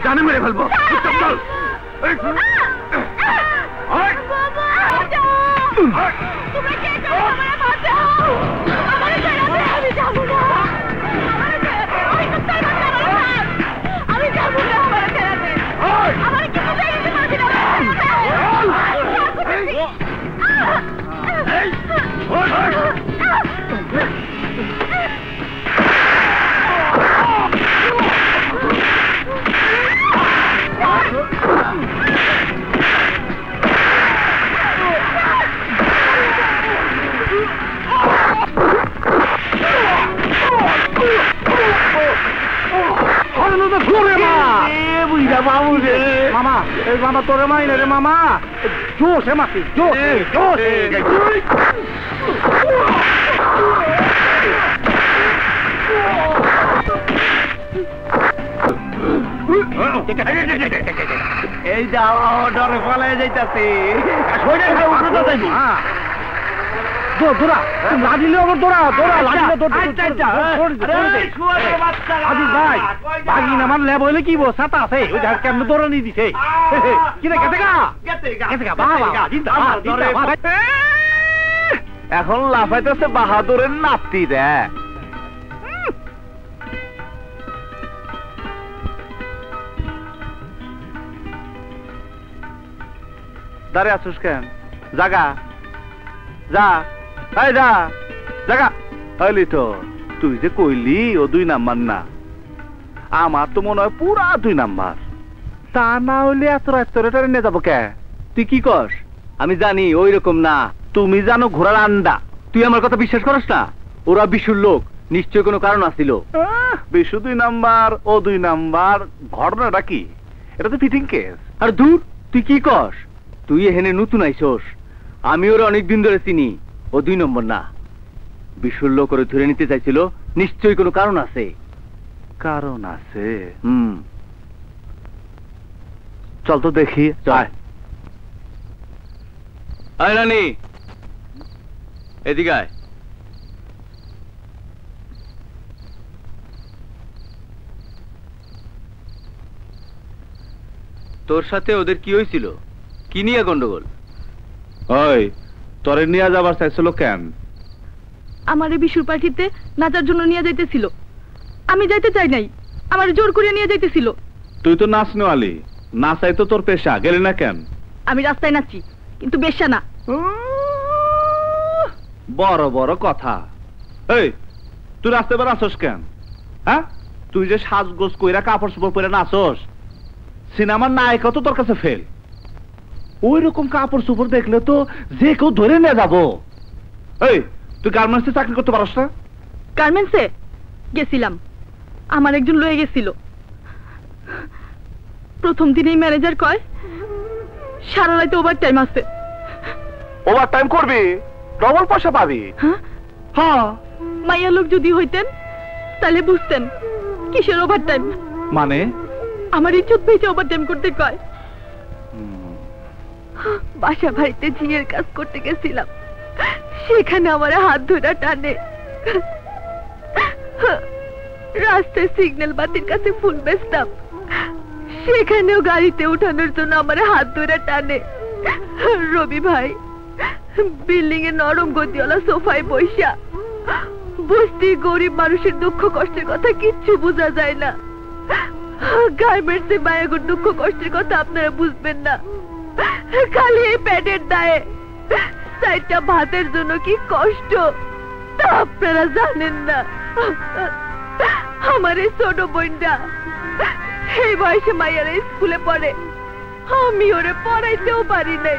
জানে মেরে ফেলবো। মামা মামা তোরে মাই রে মামা জোশ মাসি জোশ জোশ এই যাও ডরে ফলাই যাইতাছি দৌড়া লাগিলে আমার দৌড়া দৌড়া লাগিলে ভাই বাগি না মারলে বলে কি বো ছাতা আছে ওই দেখ কেমন দৌড়ানি দিছে কি রে গেছে এখন লাফাইতেছে বাহাদুরের নাতি রে দাঁড়িয়ে আছিস কেন জাগা যা এই যা জাগা হইলি তো তুই যে কইলি ও 2 নাম্বার না আমার তো মনে হয় পুরা 2 নাম্বার তা না হইলে এত রাত্রে নিয়ে যাবো কে তুই কি কর আমি জানি ওই রকম না তুমি জানো ঘোড়ার আন্ডা তুই আমার কথা বিশ্বাস করস না ওরা বিশুর লোক নিশ্চয় কোনো কারণ আছিল বিশু 2 নাম্বার ও 2 নাম্বার ঘটনাটা কি এটা তো ফিটিং কেস আর দূর তুই কি কর তুই এখানে নতুন আইছস আমি ওরা অনেকদিন ধরে চিনি ও 2 নম্বর না বিশুর লোক করে ধরে নিতে চাইছিল নিশ্চয়ই কোনো কারণ আছে কারণ আছে চল তো দেখি আয় রানী এদিকে আয় তোর সাথে ওদের কি হয়েছিল কি নিয়ে গন্ডগোল ওই তোরে নিয়ে যাবার চাইছিল কেন আমারে বিশুর পার্টিতে নাচার জন্য নিয়ে যাইতেছিল আমি যাইতে চাই নাই আমারে জোর করে নিয়ে যাইতেছিল তুই তো নাচ নেওয়ালি নাচাই তো তোর পেশা গেলি না কেন আমি রাস্তায় নাচি কিন্তু বেশ্যা না বড় বড় কথা এই তুই রাস্তায় বের আসস কেন হ্যাঁ তুই যে সাজগোজ কইরা কাপড় চোপড় পরে নাচস সিনেমার নায়িকা তো তোর কাছে ফেল ওই রকম কাপড় চোপড় দেখলে তো যে কেউ ধরে নিয়ে যাবো এই তুই গার্মেন্টসে চাকরি করতে পারস না গার্মেন্টসে গেছিলাম আমার একজন লয়ে গেছিল প্রথম দিনেই ম্যানেজার কয় সারা রাতে ওভার টাইম আছে ওভার টাইম করবি ডবল পয়সা পাবি হ্যাঁ মাইয়া লোক যদি হইতেন তাহলে বুঝতেন কিসের ওভার টাইম মানে আমার ইজ্জত বেঁচে ওভার টাইম করতে কয় বাসা বাড়িতে ঝিয়ের কাজ করতে গেছিলাম সেখানে আমার হাত ধরা টানে রাস্তায় সিগন্যাল বাতির কাছে ফুল বেচতাম সেখানেও গাড়িতে উঠানোর জন্য আমার হাত ধরা টানে রবি ভাই বিল্ডিং এ নরম গদিওয়ালা সোফায় বসা বস্তি গরিব মানুষের দুঃখ কষ্টের কথা কিচ্ছু বোঝা যায় না গার্মেন্টসে মায়াগুর দুঃখ কষ্টের কথা আপনারা বুঝবেন না খালি এই পেটের দায়ে 4টা ভাতের জন্য কি কষ্ট তা আপনারা জানেন না আমার এই ছোট বোনটা এই বয়সে মাইয়ারা স্কুলে পড়ে আমি ওরে পড়াইতেও পারি নাই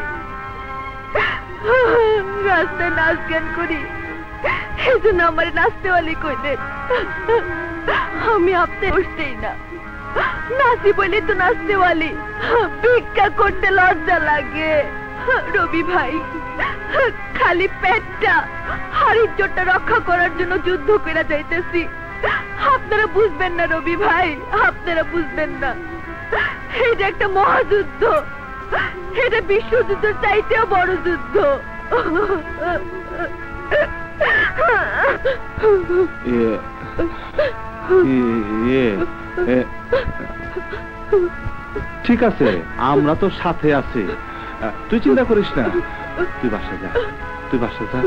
রাস্তায় নাচ গান করি এই জন্য আমার নাচতেওয়ালি কইলেন আমি আপনি বসতেই না নাচি বলি তো নাচতেওয়ালি ভিক্ষা করতে লজ্জা লাগে রবি ভাই খালি পেটটা হাড়ির চোটটা রক্ষা করার জন্য যুদ্ধ করে যাইতেছি আপনারা বুঝবেন না রবি ভাই আপনারা বুঝবেন না এটা একটা মহাযুদ্ধ এটা বিশ্বযুদ্ধের চাইতেও বড় যুদ্ধ ঠিক আছে, আমরা তো সাথে আছি, তুই চিন্তা করিস না। তুই বাসা যা, তুই বাসা যা।